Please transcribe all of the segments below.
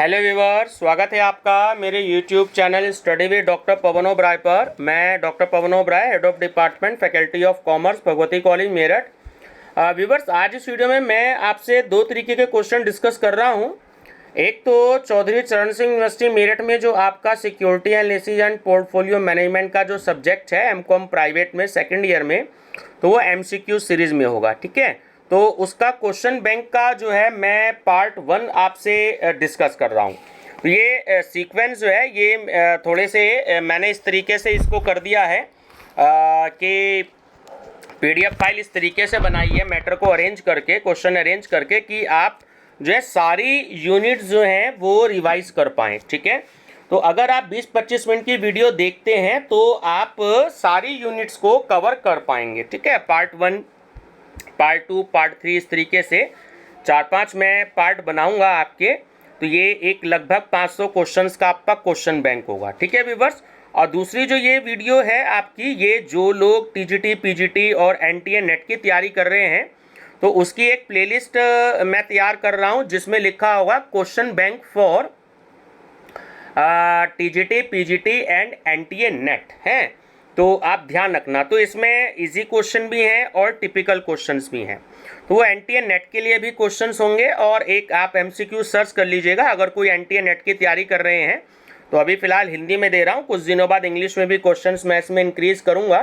Hello viewers, स्वागत है आपका मेरे YouTube channel study with doctor Pavan Oberoi पर। मैं doctor Pavan Oberoi, head of department faculty of commerce, Bhagwati college Meerut. Viewers, आज इस वीडियो में मैं आपसे दो तरीके के क्वेश्चन डिस्कस कर रहा हूं। एक तो चौधरी चरण सिंह यूनिवर्सिटी मेरठ में जो आपका security analysis and portfolio management का जो सब्जेक्ट है एमकॉम प्राइवेट में सेकेंड ईयर में, तो वो MCQ सीरीज में होगा। ठीक है, तो उसका क्वेश्चन बैंक का जो है मैं पार्ट 1 आपसे डिस्कस कर रहा हूँ। तो ये सीक्वेंस जो है ये थोड़े से मैंने इस तरीके से इसको कर दिया है कि PDF फाइल इस तरीके से बनाई है, मैटर को अरेंज करके, क्वेश्चन अरेंज करके, कि आप जो है सारी यूनिट्स जो हैं वो रिवाइज कर पाएँ। ठीक है, तो अगर आप 20-25 मिनट की वीडियो देखते हैं तो आप सारी यूनिट्स को कवर कर पाएंगे। ठीक है, पार्ट 1, पार्ट 2, पार्ट 3, इस तरीके से 4-5 मैं पार्ट बनाऊंगा आपके। तो ये एक लगभग 500 क्वेश्चंस का आपका क्वेश्चन बैंक होगा। ठीक है व्यूअर्स, और दूसरी जो ये वीडियो है आपकी, ये जो लोग TGT, PGT और NTA नेट की तैयारी कर रहे हैं तो उसकी एक प्लेलिस्ट मैं तैयार कर रहा हूँ जिसमें लिखा होगा question bank for TGT, PGT and NTA net है। तो आप ध्यान रखना, तो इसमें इजी क्वेश्चन भी हैं और टिपिकल क्वेश्चंस भी हैं। तो वो NTA नेट के लिए भी क्वेश्चंस होंगे और एक आप MCQ सर्च कर लीजिएगा अगर कोई NTA नेट की तैयारी कर रहे हैं। तो अभी फिलहाल हिंदी में दे रहा हूँ, कुछ दिनों बाद इंग्लिश में भी क्वेश्चंस मैं इसमें इंक्रीज करूँगा।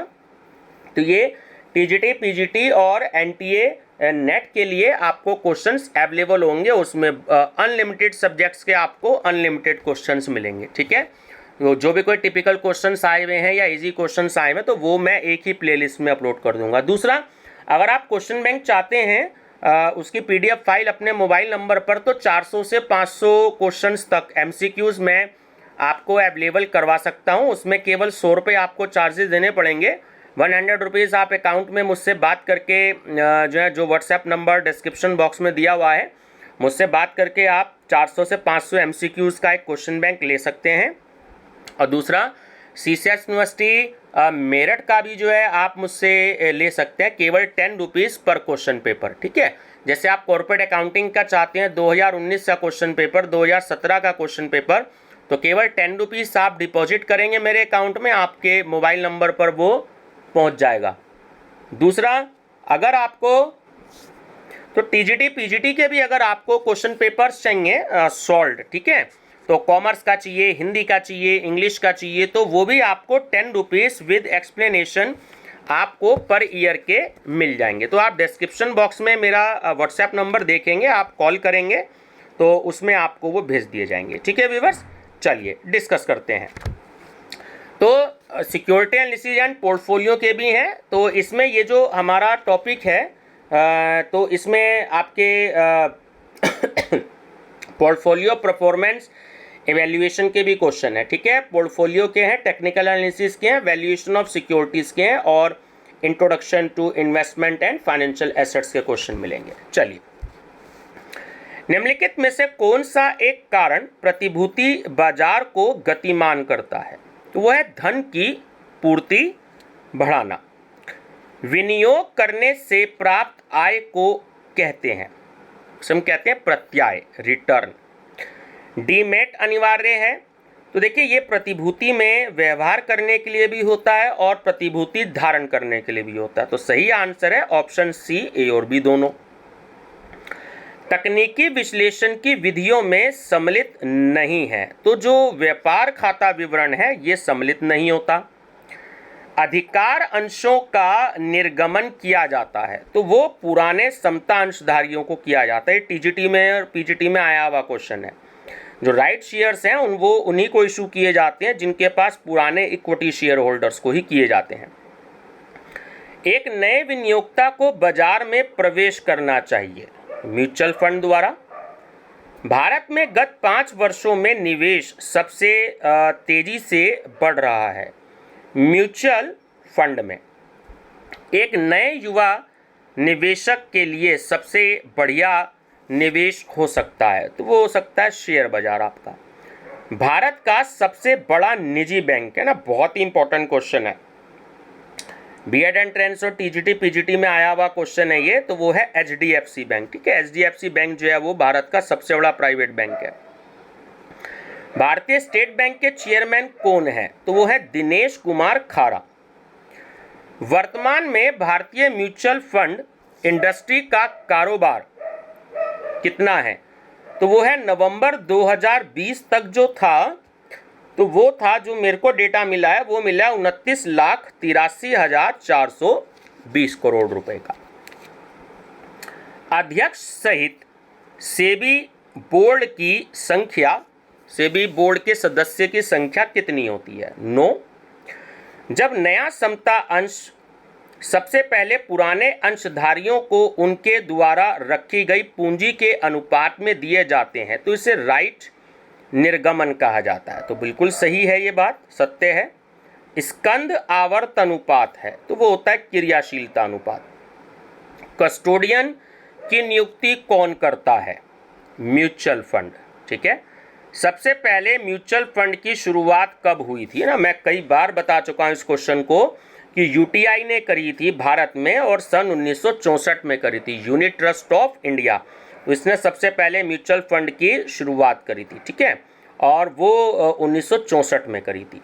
तो ये TGT, PGT और NTA नेट के लिए आपको क्वेश्चंस अवेलेबल होंगे, उसमें अनलिमिटेड सब्जेक्ट्स के आपको अनलिमिटेड क्वेश्चंस मिलेंगे। ठीक है, तो जो भी कोई टिपिकल क्वेश्चंस आए हुए हैं या इजी क्वेश्चंस आए हुए हैं तो वो मैं एक ही प्लेलिस्ट में अपलोड कर दूंगा। दूसरा, अगर आप क्वेश्चन बैंक चाहते हैं उसकी PDF फाइल अपने मोबाइल नंबर पर, तो 400 से 500 क्वेश्चंस तक MCQs मैं आपको अवेलेबल करवा सकता हूं। उसमें केवल 100 रुपये आपको चार्जेस देने पड़ेंगे। 100 रुपीज़ आप अकाउंट में मुझसे बात करके जो व्हाट्सएप नंबर डिस्क्रिप्शन बॉक्स में दिया हुआ है, मुझसे बात करके आप 400 से 500 MCQs का एक क्वेश्चन बैंक ले सकते हैं। और दूसरा, CCS यूनिवर्सिटी मेरठ का भी जो है आप मुझसे ले सकते हैं, केवल 10 रुपीज़ पर क्वेश्चन पेपर। ठीक है, जैसे आप कॉर्पोरेट अकाउंटिंग का चाहते हैं 2019 का क्वेश्चन पेपर, 2017 का क्वेश्चन पेपर, तो केवल 10 रुपीज़ आप डिपॉजिट करेंगे मेरे अकाउंट में, आपके मोबाइल नंबर पर वो पहुंच जाएगा। दूसरा, अगर आपको तो TGT, PGT के भी अगर आपको क्वेश्चन पेपर्स चाहिए सॉल्व, ठीक है, तो कॉमर्स का चाहिए, हिंदी का चाहिए, इंग्लिश का चाहिए, तो वो भी आपको 10 रुपीज़ विद एक्सप्लेनेशन आपको पर ईयर के मिल जाएंगे। तो आप डिस्क्रिप्शन बॉक्स में मेरा व्हाट्सएप नंबर देखेंगे, आप कॉल करेंगे तो उसमें आपको वो भेज दिए जाएंगे। ठीक है व्यूअर्स, चलिए डिस्कस करते हैं। तो सिक्योरिटी एनालिसिस एंड पोर्टफोलियो के भी हैं, तो इसमें ये जो हमारा टॉपिक है तो इसमें आपके पोर्टफोलियो परफॉर्मेंस एवेल्यूएशन के भी क्वेश्चन है। ठीक है, पोर्टफोलियो के हैं, टेक्निकल एनालिसिस के हैं, वैल्यूएशन ऑफ सिक्योरिटीज़ के हैं और introduction to investment and financial assets के क्वेश्चन मिलेंगे। चलिए, निम्नलिखित में से कौन सा एक कारण प्रतिभूति बाजार को गतिमान करता है? तो वो है धन की पूर्ति बढ़ाना। विनियोग करने से प्राप्त आय को कहते हैं, हम कहते हैं प्रत्याय, रिटर्न। डीमेट अनिवार्य है, तो देखिए ये प्रतिभूति में व्यवहार करने के लिए भी होता है और प्रतिभूति धारण करने के लिए भी होता है। तो सही आंसर है ऑप्शन सी, A और B दोनों। तकनीकी विश्लेषण की विधियों में सम्मिलित नहीं है, तो जो व्यापार खाता विवरण है ये सम्मिलित नहीं होता। अधिकार अंशों का निर्गमन किया जाता है, तो वो पुराने समता अंशधारियों को किया जाता है। TGT में और PGT में आया हुआ क्वेश्चन है। जो राइट शेयर्स हैं वो उन्हीं को इशू किए जाते हैं जिनके पास पुराने इक्विटी शेयर होल्डर्स को ही किए जाते हैं। एक नए विनियोक्ता को बाजार में प्रवेश करना चाहिए म्यूचुअल फंड द्वारा। भारत में गत 5 वर्षों में निवेश सबसे तेजी से बढ़ रहा है म्यूचुअल फंड में। एक नए युवा निवेशक के लिए सबसे बढ़िया निवेश हो सकता है, तो वो हो सकता है शेयर बाजार आपका। भारत का सबसे बड़ा निजी बैंक है ना, बहुत ही इंपॉर्टेंट क्वेश्चन है, B.Ed एंट्रेंस और TGT, PGT में आया हुआ क्वेश्चन है ये, तो वो है HDFC बैंक। ठीक है, HDFC बैंक जो है वो भारत का सबसे बड़ा प्राइवेट बैंक है। भारतीय स्टेट बैंक के चेयरमैन कौन है? तो वो है दिनेश कुमार खारा। वर्तमान में भारतीय म्यूचुअल फंड इंडस्ट्री का कारोबार कितना है? तो वो है नवंबर 2020 तक जो था, तो वो था, जो मेरे को डेटा मिला है वो मिला 29,83,420 करोड़ रुपए का। अध्यक्ष सहित सेबी बोर्ड की संख्या, सेबी बोर्ड के सदस्य की संख्या कितनी होती है? 9। जब नया समता अंश सबसे पहले पुराने अंशधारियों को उनके द्वारा रखी गई पूंजी के अनुपात में दिए जाते हैं तो इसे राइट निर्गमन कहा जाता है। तो बिल्कुल सही है, ये बात सत्य है। स्कंद आवर्त अनुपात है तो वो होता है क्रियाशीलता अनुपात। कस्टोडियन की नियुक्ति कौन करता है? Mutual fund. ठीक है, सबसे पहले म्यूचुअल फंड की शुरुआत कब हुई थी ना, मैं कई बार बता चुका हूं इस क्वेश्चन को कि यूटीआई ने करी थी भारत में और सन 1964 में करी थी, यूनिट ट्रस्ट ऑफ इंडिया। इसने सबसे पहले म्यूचुअल फंड की शुरुआत करी थी। ठीक है, और वो 1964 में करी थी।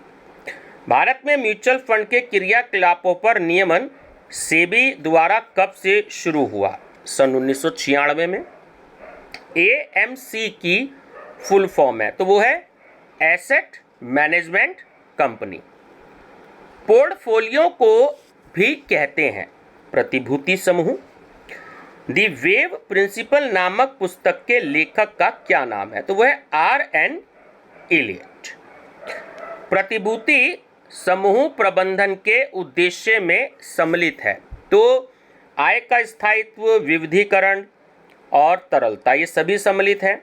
भारत में म्यूचुअल फंड के क्रियाकलापों पर नियमन सेबी द्वारा कब से शुरू हुआ? सन 1996 में। एएमसी की फुल फॉर्म है तो वो है एसेट मैनेजमेंट कंपनी। पोर्टफोलियो को भी कहते हैं प्रतिभूति समूह। दी वेव प्रिंसिपल नामक पुस्तक के लेखक का क्या नाम है? तो वह है आर.एन. एलियट। प्रतिभूति समूह प्रबंधन के उद्देश्य में सम्मिलित है तो आय का स्थायित्व, विविधीकरण और तरलता, ये सभी सम्मिलित है।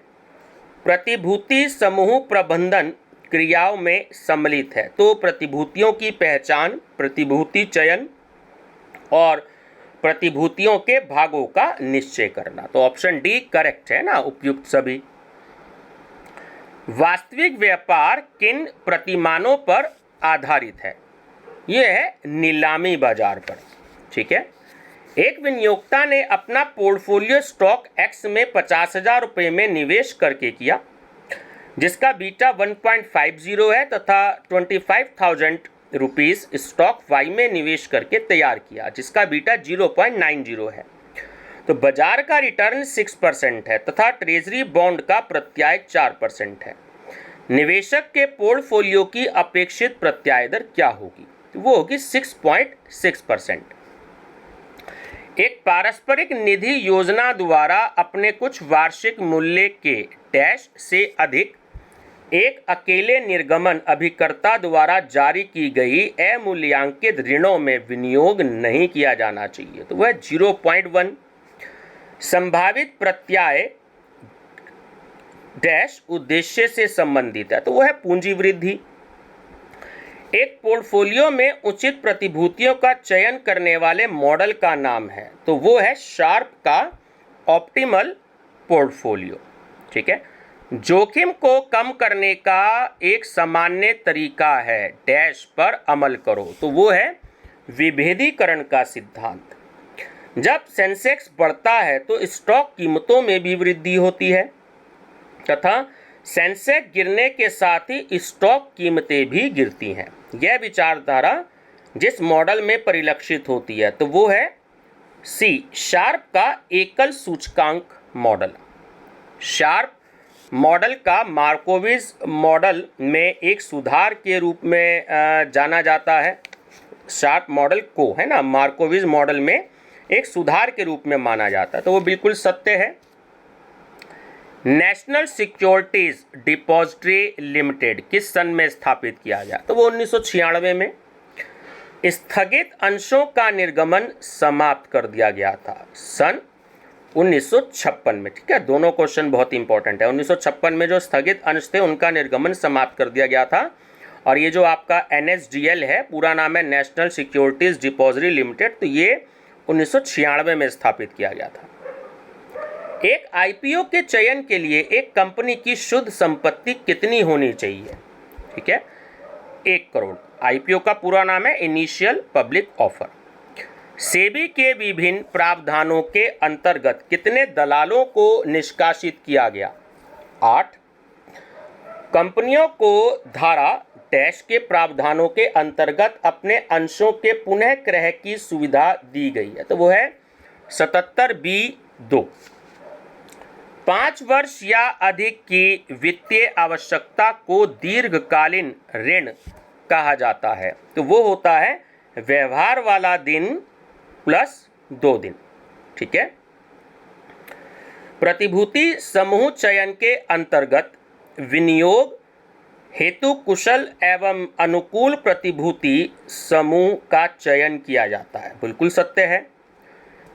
प्रतिभूति समूह प्रबंधन क्रियाओं में सम्मिलित है तो प्रतिभूतियों की पहचान, प्रतिभूति चयन और प्रतिभूतियों के भागों का निश्चय करना। तो ऑप्शन डी करेक्ट है ना, उपयुक्त सभी। वास्तविक व्यापार किन प्रतिमानों पर आधारित है? यह है नीलामी बाजार पर। ठीक है, एक विनियोक्ता ने अपना पोर्टफोलियो स्टॉक एक्स में 50,000 रुपये में निवेश करके किया जिसका बीटा 1.50 है तथा 25,000 रुपीस स्टॉक वाई में निवेश करके तैयार किया जिसका बीटा 0.90 है। तो बाजार का रिटर्न 6% है तथा ट्रेजरी बॉन्ड का प्रत्याय 4% है। निवेशक के पोर्टफोलियो की अपेक्षित प्रत्याय दर क्या होगी? तो वो होगी 6.6%। एक पारस्परिक निधि योजना द्वारा अपने कुछ वार्षिक मूल्य के डैश से अधिक एक अकेले निर्गमन अभिकर्ता द्वारा जारी की गई अमूल्यांकित ऋणों में विनियोग नहीं किया जाना चाहिए तो वह 0.1। संभावित प्रत्याय डैश उद्देश्य से संबंधित है तो वह है पूंजी वृद्धि। एक पोर्टफोलियो में उचित प्रतिभूतियों का चयन करने वाले मॉडल का नाम है तो वो है शार्प का ऑप्टिमल पोर्टफोलियो। ठीक है, जोखिम को कम करने का एक सामान्य तरीका है डैश पर अमल करो तो वो है विभेदीकरण का सिद्धांत। जब सेंसेक्स बढ़ता है तो स्टॉक कीमतों में भी वृद्धि होती है तथा सेंसेक्स गिरने के साथ ही स्टॉक कीमतें भी गिरती हैं। यह विचारधारा जिस मॉडल में परिलक्षित होती है तो वो है सी शार्प का एकल सूचकांक मॉडल। शार्प मॉडल का मार्कोविज मॉडल में एक सुधार के रूप में जाना जाता है। शार्प मॉडल को है ना मार्कोविज मॉडल में एक सुधार के रूप में माना जाता है तो वो बिल्कुल सत्य है। नेशनल सिक्योरिटीज डिपॉजिटरी लिमिटेड किस सन में स्थापित किया गया? तो वो 1996 में। स्थगित अंशों का निर्गमन समाप्त कर दिया गया था सन 1956 में। ठीक है, दोनों क्वेश्चन बहुत इंपॉर्टेंट है। 1956 में जो स्थगित अंश थे उनका निर्गमन समाप्त कर दिया गया था और ये जो आपका NSDL है पूरा नाम है नेशनल सिक्योरिटीज डिपॉजिटरी लिमिटेड, तो ये 1996 में स्थापित किया गया था। एक IPO के चयन के लिए एक कंपनी की शुद्ध संपत्ति कितनी होनी चाहिए? ठीक है, 1 करोड़। IPO का पूरा नाम है इनिशियल पब्लिक ऑफर। सेबी के विभिन्न प्रावधानों के अंतर्गत कितने दलालों को निष्कासित किया गया? 8। कंपनियों को धारा डैश के प्रावधानों के अंतर्गत अपने अंशों के पुनः क्रय की सुविधा दी गई है, तो वो है 77B(2). 5 वर्ष या अधिक की वित्तीय आवश्यकता को दीर्घकालीन ऋण कहा जाता है, तो वो होता है व्यवहार वाला दिन प्लस 2 दिन। ठीक है। प्रतिभूति समूह चयन के अंतर्गत विनियोग हेतु कुशल एवं अनुकूल प्रतिभूति समूह का चयन किया जाता है, बिल्कुल सत्य है।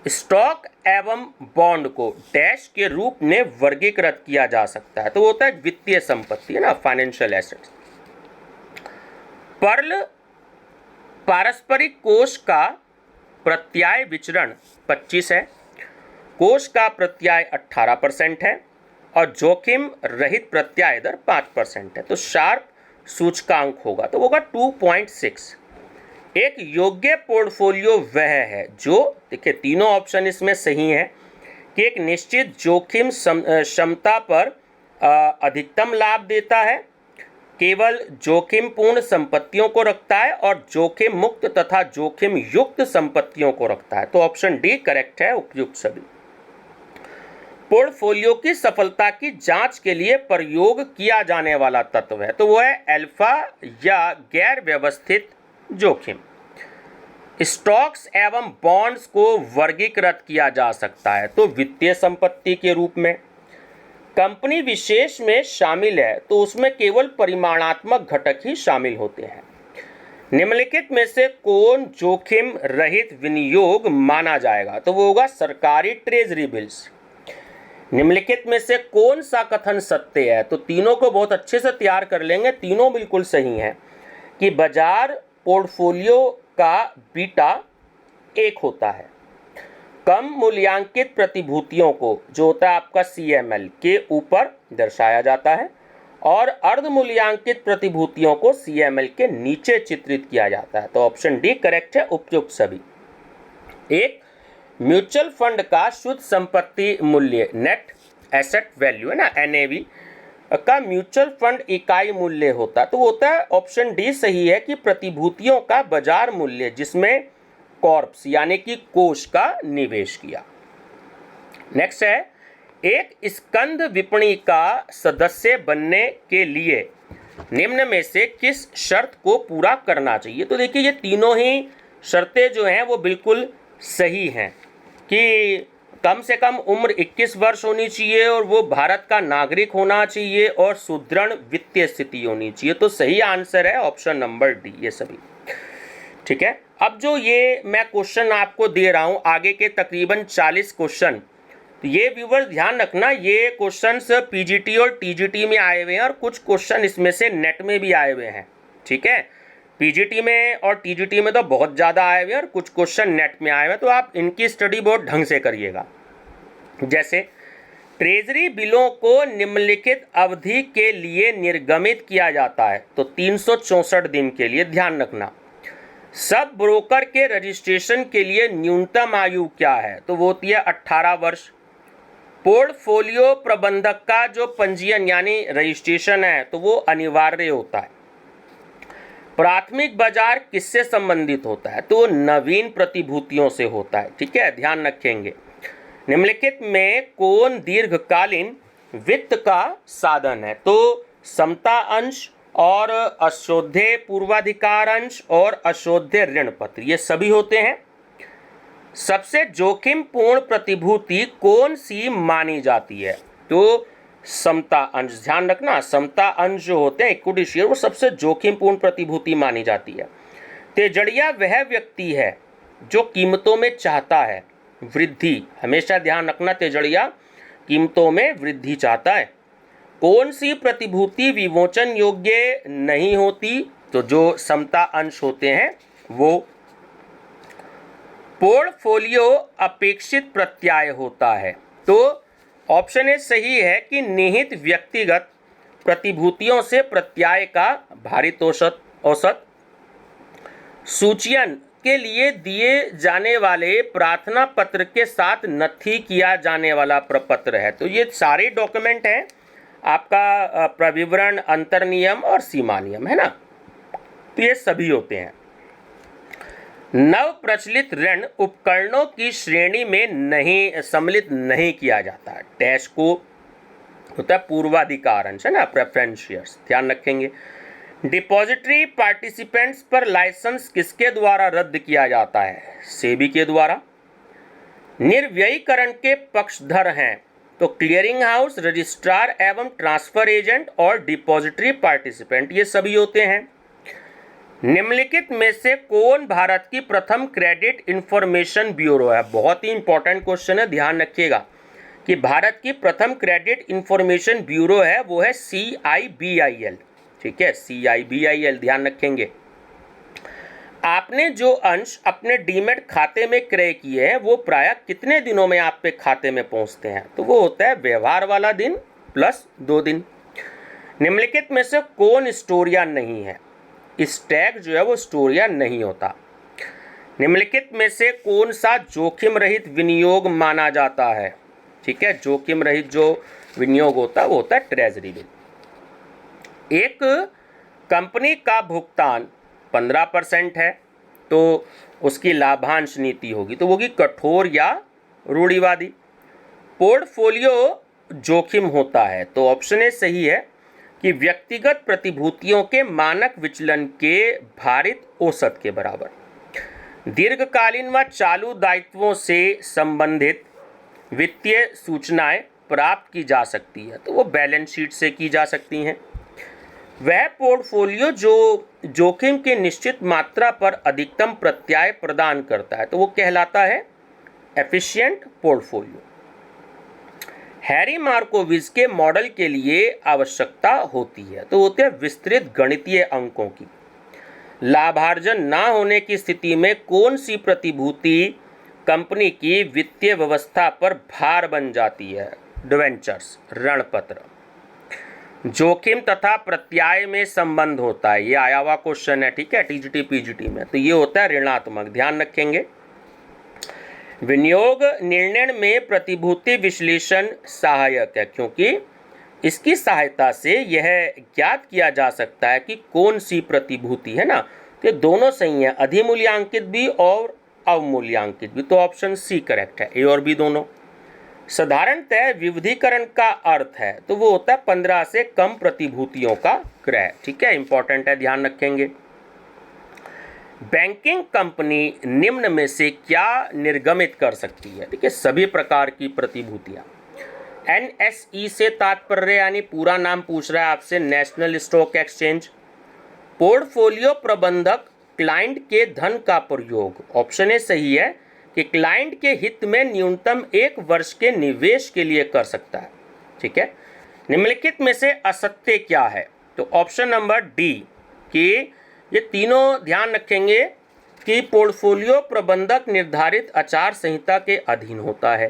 स्टॉक एवं बॉन्ड को डैश के रूप में वर्गीकृत किया जा सकता है, तो वो होता है वित्तीय संपत्ति, है ना, फाइनेंशियल एसेट्स। पर्ल पारस्परिक कोष का प्रत्याय विचरण 25 है, कोष का प्रत्याय 18% है और जोखिम रहित प्रत्याय दर 5% है, तो शार्प सूचकांक होगा, तो होगा 2.6। एक योग्य पोर्टफोलियो वह है जो, देखिए तीनों ऑप्शन इसमें सही है, कि एक निश्चित जोखिम क्षमता पर अधिकतम लाभ देता है, केवल जोखिमपूर्ण संपत्तियों को रखता है और जोखिम मुक्त तथा जोखिम युक्त संपत्तियों को रखता है, तो ऑप्शन डी करेक्ट है, उपयुक्त सभी। पोर्टफोलियो की सफलता की जांच के लिए प्रयोग किया जाने वाला तत्व है, तो वो है अल्फा या गैर व्यवस्थित जोखिम। स्टॉक्स एवं बॉन्ड्स को वर्गीकृत किया जा सकता है, तो वित्तीय संपत्ति के रूप में। कंपनी विशेष में शामिल है, तो उसमें केवल परिमाणात्मक घटक ही शामिल होते हैं। निम्नलिखित में से कौन जोखिम रहित विनियोग माना जाएगा, तो वो होगा सरकारी ट्रेजरी बिल्स। निम्नलिखित में से कौन सा कथन सत्य है, तो तीनों को बहुत अच्छे से तैयार कर लेंगे, तीनों बिल्कुल सही हैं, कि बाजार पोर्टफोलियो का बीटा 1 होता है। कम मूल्यांकित प्रतिभूतियों को, जो होता है आपका CML, के ऊपर दर्शाया जाता है और अर्ध मूल्यांकित प्रतिभूतियों को CML के नीचे चित्रित किया जाता है, तो ऑप्शन डी करेक्ट है, उपयुक्त सभी। एक म्यूचुअल फंड का शुद्ध संपत्ति मूल्य, नेट एसेट वैल्यू, है ना, NAV का म्यूचुअल फंड इकाई मूल्य होता है, तो वो होता है ऑप्शन डी सही है, कि प्रतिभूतियों का बाजार मूल्य जिसमें कॉर्प्स यानी कि कोष का निवेश किया। नेक्स्ट है, एक स्कंद विपणि का सदस्य बनने के लिए निम्न में से किस शर्त को पूरा करना चाहिए, तो देखिए ये तीनों ही शर्तें जो हैं वो बिल्कुल सही हैं, कि कम से कम उम्र 21 वर्ष होनी चाहिए और वो भारत का नागरिक होना चाहिए और सुदृढ़ वित्तीय स्थिति होनी चाहिए, तो सही आंसर है ऑप्शन नंबर डी, ये सभी। ठीक है। अब जो ये मैं क्वेश्चन आपको दे रहा हूँ, आगे के तकरीबन 40 क्वेश्चन, तो ये व्यूवर्स ध्यान रखना, ये क्वेश्चंस PGT और TGT में आए हुए हैं और कुछ क्वेश्चन इसमें से नेट में भी आए हुए हैं। ठीक है, PGT में और TGT में तो बहुत ज़्यादा आए हुए हैं और कुछ क्वेश्चन नेट में आए हुए हैं, तो आप इनकी स्टडी बहुत ढंग से करिएगा। जैसे ट्रेजरी बिलों को निम्नलिखित अवधि के लिए निर्गमित किया जाता है, तो 364 दिन के लिए, ध्यान रखना। सब ब्रोकर के रजिस्ट्रेशन के लिए न्यूनतम आयु क्या है, तो वो होती है 18 वर्ष। पोर्टफोलियो प्रबंधक का जो पंजीयन यानी रजिस्ट्रेशन है, तो वो अनिवार्य होता है। प्राथमिक बाजार किससे संबंधित होता है, तो नवीन प्रतिभूतियों से होता है। ठीक है, ध्यान रखेंगे। निम्नलिखित में कौन दीर्घकालीन वित्त का साधन है, तो समता अंश और अशोध्य पूर्वाधिकार अंश और अशोध्य ऋण पत्र, ये सभी होते हैं। सबसे जोखिमपूर्ण प्रतिभूति कौन सी मानी जाती है, तो समता अंश, ध्यान रखना, समता अंश जो होते हैं इक्विटी शेयर, वो सबसे जोखिमपूर्ण प्रतिभूति मानी जाती है। तेजड़िया वह व्यक्ति है जो कीमतों में चाहता है वृद्धि, हमेशा ध्यान रखना, तेजड़िया कीमतों में वृद्धि चाहता है। कौन सी प्रतिभूति विमोचन योग्य नहीं होती, तो जो समता अंश होते हैं वो। पोर्टफोलियो अपेक्षित प्रत्याय होता है, तो ऑप्शन ए सही है कि निहित व्यक्तिगत प्रतिभूतियों से प्रत्याय का भारित औसत। सूचयन के लिए दिए जाने वाले प्रार्थना पत्र के साथ नथी किया जाने वाला प्रपत्र है, तो ये सारे डॉक्यूमेंट हैं, आपका प्रविवरण, अंतर्नियम और सीमा नियम, है ना। तो ये सभी होते हैं। नव प्रचलित ऋण उपकरणों की श्रेणी में नहीं सम्मिलित नहीं किया जाता। डैश को होता है पूर्वाधिकार अंश, है ना, प्रेफरेंस शेयर्स, ध्यान रखेंगे। डिपॉजिटरी पार्टिसिपेंट्स पर लाइसेंस किसके द्वारा रद्द किया जाता है? सेबी के द्वारा। निर्व्ययीकरण के पक्षधर हैं तो क्लियरिंग हाउस, रजिस्ट्रार एवं ट्रांसफर एजेंट और डिपॉजिटरी पार्टिसिपेंट, ये सभी होते हैं। निम्नलिखित में से कौन भारत की प्रथम क्रेडिट इंफॉर्मेशन ब्यूरो है? बहुत ही इंपॉर्टेंट क्वेश्चन है, ध्यान रखिएगा कि भारत की प्रथम क्रेडिट इंफॉर्मेशन ब्यूरो है वो है CIBIL, ठीक है, CIBIL, ध्यान रखेंगे। आपने जो अंश अपने डीमेट खाते में क्रय किए हैं वो प्रायः कितने दिनों में आपके खाते में पहुंचते हैं? तो वो होता है व्यवहार वाला दिन प्लस 2 दिन। निम्नलिखित में से कौन स्टोरिया नहीं है? स्टैग जो है वो स्टोरिया नहीं होता। निम्नलिखित में से कौन सा जोखिम रहित विनियोग माना जाता है? ठीक है, जोखिम रहित जो विनियोग होता है वो होता है ट्रेजरी बिल। एक कंपनी का भुगतान 15% है तो उसकी लाभांश नीति होगी, तो वो होगी कठोर या रूढ़िवादी। पोर्टफोलियो जोखिम होता है तो ऑप्शन ए सही है कि व्यक्तिगत प्रतिभूतियों के मानक विचलन के भारित औसत के बराबर। दीर्घकालीन व चालू दायित्वों से संबंधित वित्तीय सूचनाएं प्राप्त की जा सकती है तो वो बैलेंस शीट से की जा सकती हैं। वह पोर्टफोलियो जो जोखिम की निश्चित मात्रा पर अधिकतम प्रत्याय प्रदान करता है तो वो कहलाता है एफिशिएंट पोर्टफोलियो। हैरी मार्कोविज के मॉडल के लिए आवश्यकता होती है तो होते हैं विस्तृत गणितीय अंकों की। लाभार्जन ना होने की स्थिति में कौन सी प्रतिभूति कंपनी की वित्तीय व्यवस्था पर भार बन जाती है? डिवेंचर्स, ऋणपत्र। जोखिम तथा प्रत्याय में संबंध होता है, ये आया हुआ क्वेश्चन है, ठीक है, टीजीटी पीजीटी में, तो ये होता है ऋणात्मक, ध्यान रखेंगे। विनियोग निर्णय में प्रतिभूति विश्लेषण सहायक है क्योंकि इसकी सहायता से यह ज्ञात किया जा सकता है कि कौन सी प्रतिभूति, है ना, कि दोनों सही है, अधिमूल्यांकित भी और अवमूल्यांकित भी, तो ऑप्शन सी करेक्ट है, ए और बी दोनों। साधारणतः विविधीकरण का अर्थ है तो वो होता है 15 से कम प्रतिभूतियों का क्रय, ठीक है, इंपॉर्टेंट है, ध्यान रखेंगे। बैंकिंग कंपनी निम्न में से क्या निर्गमित कर सकती है? ठीक है, सभी प्रकार की प्रतिभूतियां। NSE से तात्पर्य यानी पूरा नाम पूछ रहा है आपसे, नेशनल स्टॉक एक्सचेंज। पोर्टफोलियो प्रबंधक क्लाइंट के धन का प्रयोग, ऑप्शन ए सही है कि क्लाइंट के हित में न्यूनतम 1 वर्ष के निवेश के लिए कर सकता है, ठीक है। निम्नलिखित में से असत्य क्या है? तो ऑप्शन नंबर डी कि ये तीनों ध्यान रखेंगे कि पोर्टफोलियो प्रबंधक निर्धारित आचार संहिता के अधीन होता है।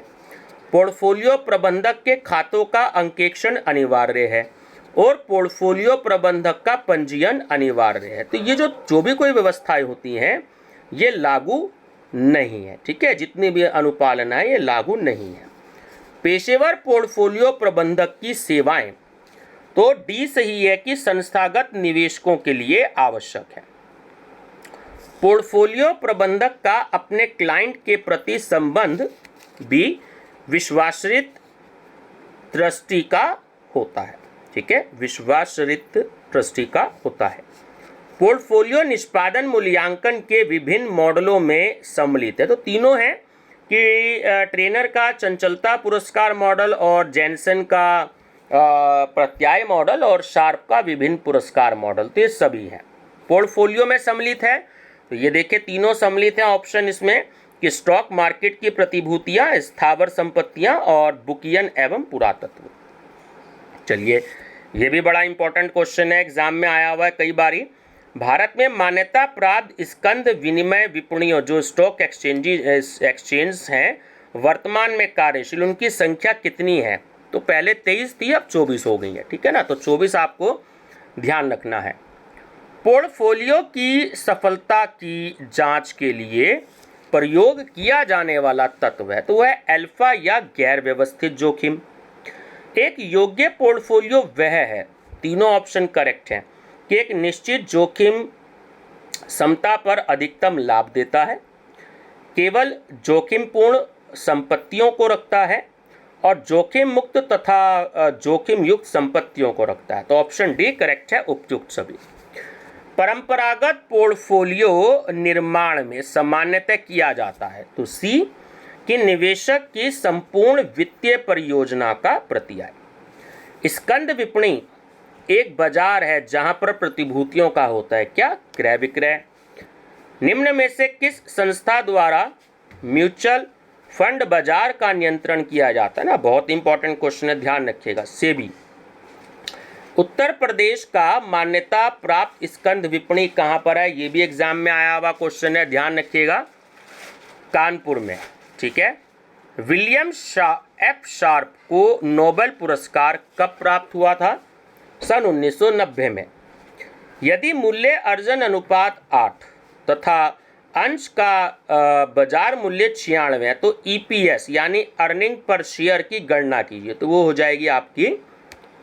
पोर्टफोलियो प्रबंधक के खातों का अंकेक्षण अनिवार्य है और पोर्टफोलियो प्रबंधक का पंजीयन अनिवार्य है। तो ये जो भी कोई व्यवस्थाएं होती हैं ये लागू नहीं है, ठीक है, जितनी भी अनुपालना है ये लागू नहीं है। पेशेवर पोर्टफोलियो प्रबंधक की सेवाएं, तो डी सही है कि संस्थागत निवेशकों के लिए आवश्यक है। पोर्टफोलियो प्रबंधक का अपने क्लाइंट के प्रति संबंध भी विश्वासरित ट्रस्टी का होता है, ठीक है, विश्वासरित ट्रस्टी का होता है। पोर्टफोलियो निष्पादन मूल्यांकन के विभिन्न मॉडलों में सम्मिलित है, तो तीनों हैं कि ट्रेनर का चंचलता पुरस्कार मॉडल और जैनसन का प्रत्याय मॉडल और शार्प का विभिन्न पुरस्कार मॉडल, तो ये सभी हैं पोर्टफोलियो में सम्मिलित है। तो ये देखिए तीनों सम्मिलित हैं ऑप्शन इसमें कि स्टॉक मार्केट की प्रतिभूतियां, स्थावर संपत्तियां और बुकियन एवं पुरातत्व। चलिए, ये भी बड़ा इंपॉर्टेंट क्वेश्चन है, एग्जाम में आया हुआ है कई बारी। भारत में मान्यता प्राप्त स्कंद विनिमय विपणियों जो स्टॉक एक्सचेंज हैं वर्तमान में कार्यशील, उनकी संख्या कितनी है? तो पहले 23 थी, अब 24 हो गई है, ठीक है ना, तो 24 आपको ध्यान रखना है। पोर्टफोलियो की सफलता की जांच के लिए प्रयोग किया जाने वाला तत्व है तो वह अल्फा या गैर व्यवस्थित जोखिम। एक योग्य पोर्टफोलियो वह है, तीनों ऑप्शन करेक्ट हैं, कि एक निश्चित जोखिम क्षमता पर अधिकतम लाभ देता है, केवल जोखिमपूर्ण संपत्तियों को रखता है और जोखिम मुक्त तथा जोखिम युक्त संपत्तियों को रखता है। तो ऑप्शन डी करेक्ट है, उपयुक्त सभी। परंपरागत पोर्टफोलियो निर्माण में सामान्यतः किया जाता है, तो सी कि निवेशक की संपूर्ण वित्तीय परियोजना का प्रत्याय। स्कंद विपणी एक बाजार है जहां पर प्रतिभूतियों का होता है क्या, क्रय विक्रय। निम्न में से किस संस्था द्वारा म्यूचुअल फंड बाजार का नियंत्रण किया जाता है ना, बहुत इंपॉर्टेंट क्वेश्चन है, ध्यान रखिएगा। सेबी। उत्तर प्रदेश का मान्यता प्राप्त स्कंद विपणी कहां पर है, ये भी एग्जाम में आया हुआ क्वेश्चन है, ध्यान रखिएगा, कानपुर में, ठीक है। विलियम एफ शार्प को नोबेल पुरस्कार कब प्राप्त हुआ था, सन 1990 में। यदि मूल्य अर्जन अनुपात 8 तथा अंश का बाजार मूल्य 96 है तो ईपीएस यानी अर्निंग पर शेयर की गणना कीजिए, तो वो हो जाएगी आपकी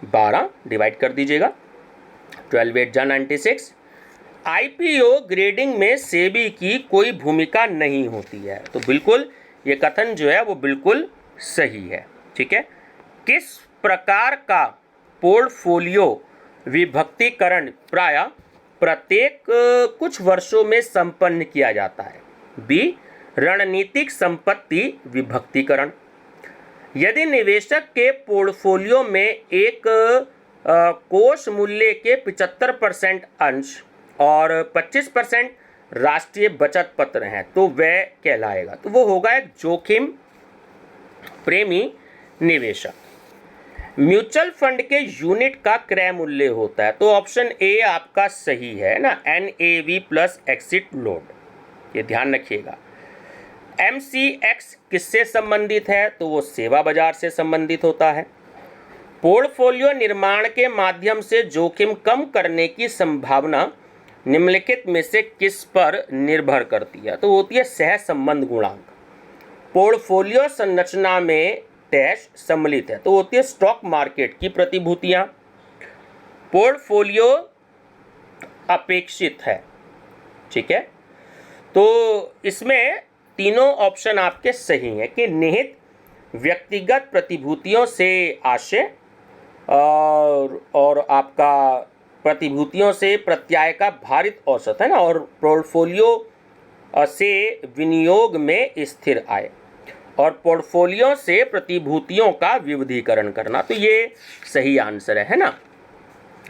12, डिवाइड कर दीजिएगा, 12 8 जा 96। आईपीओ ग्रेडिंग में सेबी की कोई भूमिका नहीं होती है, तो बिल्कुल ये कथन जो है वो बिल्कुल सही है, ठीक है। किस प्रकार का पोर्टफोलियो विभक्तिकरण प्रायः प्रत्येक कुछ वर्षों में संपन्न किया जाता है, बी रणनीतिक संपत्ति विभक्तिकरण। यदि निवेशक के पोर्टफोलियो में एक कोष मूल्य के 75% अंश और 25% राष्ट्रीय बचत पत्र हैं तो वह कहलाएगा, तो वो होगा एक जोखिम प्रेमी निवेशक। म्यूचुअल फंड के यूनिट का क्रय मूल्य होता है, तो ऑप्शन ए आपका सही है ना, NAV प्लस एक्सिट लोड, ये ध्यान रखिएगा। MCX किससे संबंधित है, तो वो सेवा बाजार से संबंधित होता है। पोर्टफोलियो निर्माण के माध्यम से जोखिम कम करने की संभावना निम्नलिखित में से किस पर निर्भर करती है, तो होती है सह संबंध गुणांक। पोर्टफोलियो संरचना में डैश सम्मिलित है, तो होती है स्टॉक मार्केट की प्रतिभूतियां। पोर्टफोलियो अपेक्षित है, ठीक है, तो इसमें तीनों ऑप्शन आपके सही हैं कि निहित व्यक्तिगत प्रतिभूतियों से आशय और आपका प्रतिभूतियों से प्रत्याय का भारित औसत है ना, और पोर्टफोलियो से विनियोग में स्थिर आय और पोर्टफोलियो से प्रतिभूतियों का विविधीकरण करना, तो ये सही आंसर है ना।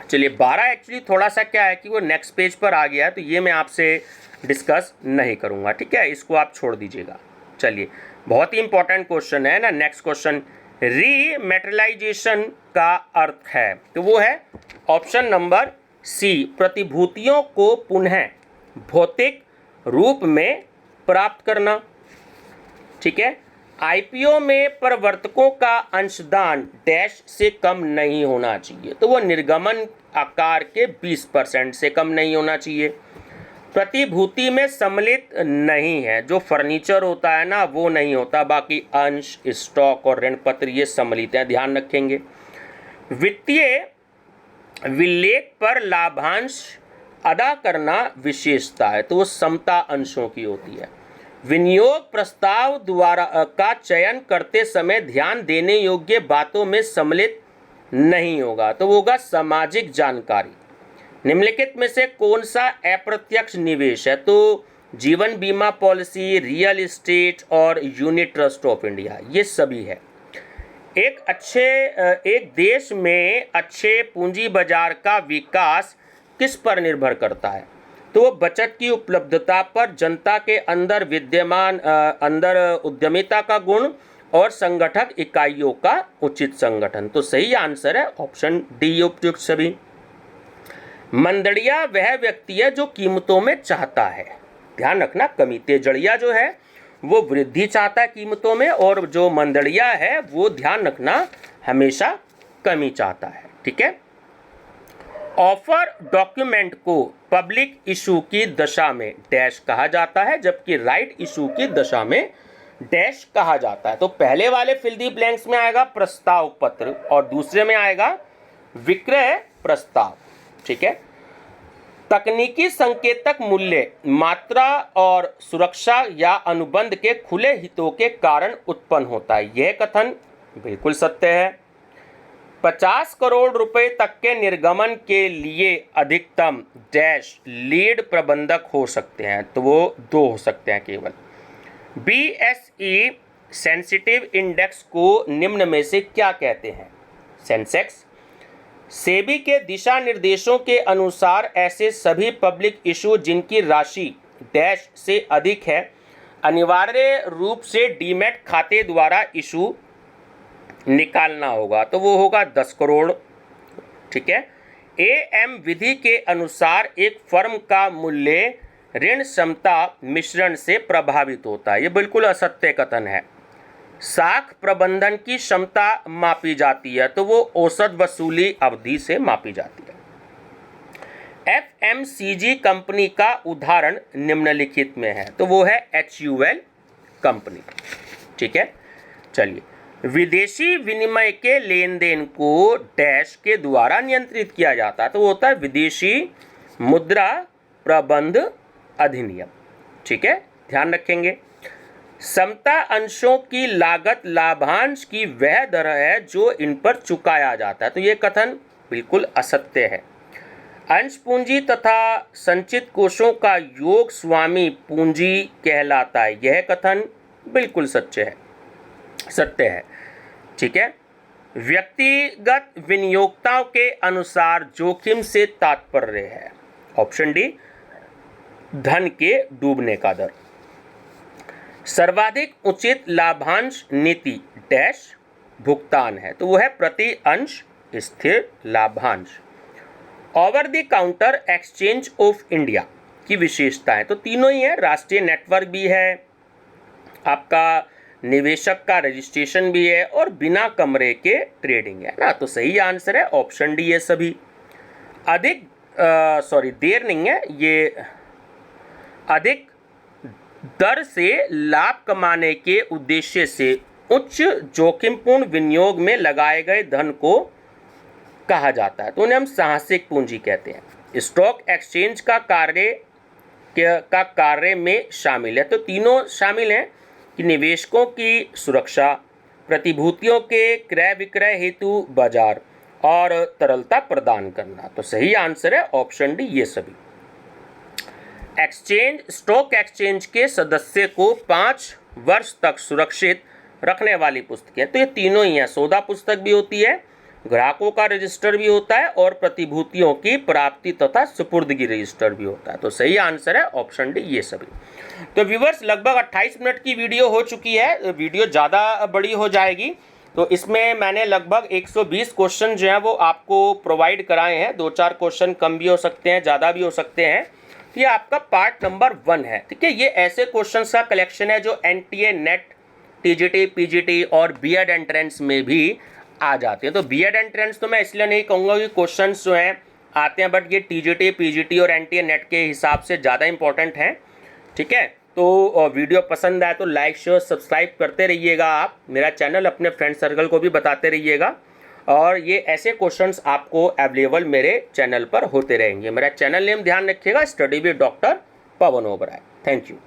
चलिए 12 एक्चुअली थोड़ा सा क्या है कि वो नेक्स्ट पेज पर आ गया है, तो ये मैं आपसे डिस्कस नहीं करूँगा, ठीक है, इसको आप छोड़ दीजिएगा। चलिए बहुत ही इंपॉर्टेंट क्वेश्चन है ना, नेक्स्ट क्वेश्चन, रीमेटेरियलाइजेशन का अर्थ है, तो वो है ऑप्शन नंबर सी, प्रतिभूतियों को पुनः भौतिक रूप में प्राप्त करना, ठीक है। आईपीओ में प्रवर्तकों का अंशदान डैश से कम नहीं होना चाहिए, तो वो निर्गमन आकार के 20% से कम नहीं होना चाहिए। प्रतिभूति में सम्मिलित नहीं है, जो फर्नीचर होता है ना वो नहीं होता, बाकी अंश, स्टॉक और ऋण पत्र ये सम्मिलित हैं, ध्यान रखेंगे। वित्तीय विलेख पर लाभांश अदा करना विशेषता है, तो वो समता अंशों की होती है। विनियोग प्रस्ताव द्वारा का चयन करते समय ध्यान देने योग्य बातों में सम्मिलित नहीं होगा, तो वो होगा सामाजिक जानकारी। निम्नलिखित में से कौन सा अप्रत्यक्ष निवेश है, तो जीवन बीमा पॉलिसी, रियल एस्टेट और यूनिट ट्रस्ट ऑफ इंडिया, ये सभी है। एक देश में अच्छे पूंजी बाजार का विकास किस पर निर्भर करता है, तो वो बचत की उपलब्धता पर, जनता के अंदर विद्यमान उद्यमिता का गुण और संगठक इकाइयों का उचित संगठन, तो सही आंसर है ऑप्शन डी, उपयुक्त सभी। मंदड़िया वह व्यक्ति है जो कीमतों में चाहता है, ध्यान रखना, कमी। तेजड़िया जो है वो वृद्धि चाहता है कीमतों में, और जो मंदड़िया है वो ध्यान रखना हमेशा कमी चाहता है, ठीक है। ऑफर डॉक्यूमेंट को पब्लिक इशू की दशा में डैश कहा जाता है, जबकि राइट इशू की दशा में डैश कहा जाता है। तो पहले वाले फिल दी ब्लैंक्स में आएगा प्रस्ताव पत्र और दूसरे में आएगा विक्रय प्रस्ताव। ठीक है। तकनीकी संकेतक मूल्य मात्रा और सुरक्षा या अनुबंध के खुले हितों के कारण उत्पन्न होता है। यह कथन बिल्कुल सत्य है। 50 करोड़ रुपए तक के निर्गमन के लिए अधिकतम डैश लीड प्रबंधक हो सकते हैं, तो वो 2 हो सकते हैं केवल। BSE सेंसिटिव इंडेक्स को निम्न में से क्या कहते हैं? सेंसेक्स। सेबी के दिशा निर्देशों के अनुसार ऐसे सभी पब्लिक इशू जिनकी राशि डैश से अधिक है अनिवार्य रूप से डीमैट खाते द्वारा इशू निकालना होगा, तो वो होगा 10 करोड़। ठीक है। AM विधि के अनुसार एक फर्म का मूल्य ऋण क्षमता मिश्रण से प्रभावित होता है। ये बिल्कुल असत्य कथन है। साख प्रबंधन की क्षमता मापी जाती है, तो वो औसत वसूली अवधि से मापी जाती है। FMCG कंपनी का उदाहरण निम्नलिखित में है, तो वो है HUL कंपनी। ठीक है। चलिए, विदेशी विनिमय के लेन देन को डैश के द्वारा नियंत्रित किया जाता है, तो वो होता है विदेशी मुद्रा प्रबंध अधिनियम। ठीक है, ध्यान रखेंगे। समता अंशों की लागत लाभांश की वह दर है जो इन पर चुकाया जाता है, तो ये कथन बिल्कुल असत्य है। अंश पूंजी तथा संचित कोषों का योग स्वामी पूंजी कहलाता है, यह कथन बिल्कुल सत्य है। ठीक है। व्यक्तिगत विनियोक्ताओं के अनुसार जोखिम से तात्पर्य है, ऑप्शन डी, धन के डूबने का दर। सर्वाधिक उचित लाभांश नीति डैश भुगतान है, तो वो है प्रति अंश स्थिर लाभांश। Over the counter exchange of India की विशेषताएं, तो तीनों ही है। राष्ट्रीय नेटवर्क भी है, आपका निवेशक का रजिस्ट्रेशन भी है और बिना कमरे के ट्रेडिंग है ना, तो सही आंसर है ऑप्शन डी ये सभी। देर नहीं है, ये अधिक दर से लाभ कमाने के उद्देश्य से उच्च जोखिमपूर्ण विनियोग में लगाए गए धन को कहा जाता है, तो उन्हें हम साहसिक पूंजी कहते हैं। स्टॉक एक्सचेंज का कार्य में शामिल है, तो तीनों शामिल हैं कि निवेशकों की सुरक्षा, प्रतिभूतियों के क्रय विक्रय हेतु बाजार और तरलता प्रदान करना, तो सही आंसर है ऑप्शन डी ये सभी। स्टॉक एक्सचेंज के सदस्य को 5 वर्ष तक सुरक्षित रखने वाली पुस्तकें, तो ये तीनों ही हैं। सौदा पुस्तक भी होती है, ग्राहकों का रजिस्टर भी होता है और प्रतिभूतियों की प्राप्ति तथा सुपुर्दगी रजिस्टर भी होता है, तो सही आंसर है ऑप्शन डी ये सभी। तो व्यूअर्स, लगभग 28 मिनट की वीडियो हो चुकी है, वीडियो ज़्यादा बड़ी हो जाएगी, तो इसमें मैंने लगभग 120 क्वेश्चन जो हैं वो आपको प्रोवाइड कराए हैं। 2-4 क्वेश्चन कम भी हो सकते हैं, ज़्यादा भी हो सकते हैं। ये आपका पार्ट नंबर 1 है। ठीक है, ये ऐसे क्वेश्चंस का कलेक्शन है जो NTA नेट, TGT, PGT और बीएड एंट्रेंस में भी आ जाते हैं। तो बीएड एंट्रेंस तो मैं इसलिए नहीं कहूँगा कि क्वेश्चंस जो हैं आते हैं, बट ये TGT, PGT और NTA नेट के हिसाब से ज़्यादा इंपॉर्टेंट हैं। ठीक है, तो वीडियो पसंद आए तो लाइक शेयर सब्सक्राइब करते रहिएगा। आप मेरा चैनल अपने फ्रेंड सर्कल को भी बताते रहिएगा, और ये ऐसे क्वेश्चंस आपको अवेलेबल मेरे चैनल पर होते रहेंगे। मेरा चैनल नेम ध्यान रखिएगा, study with doctor Pavan Oberoi. Thank you.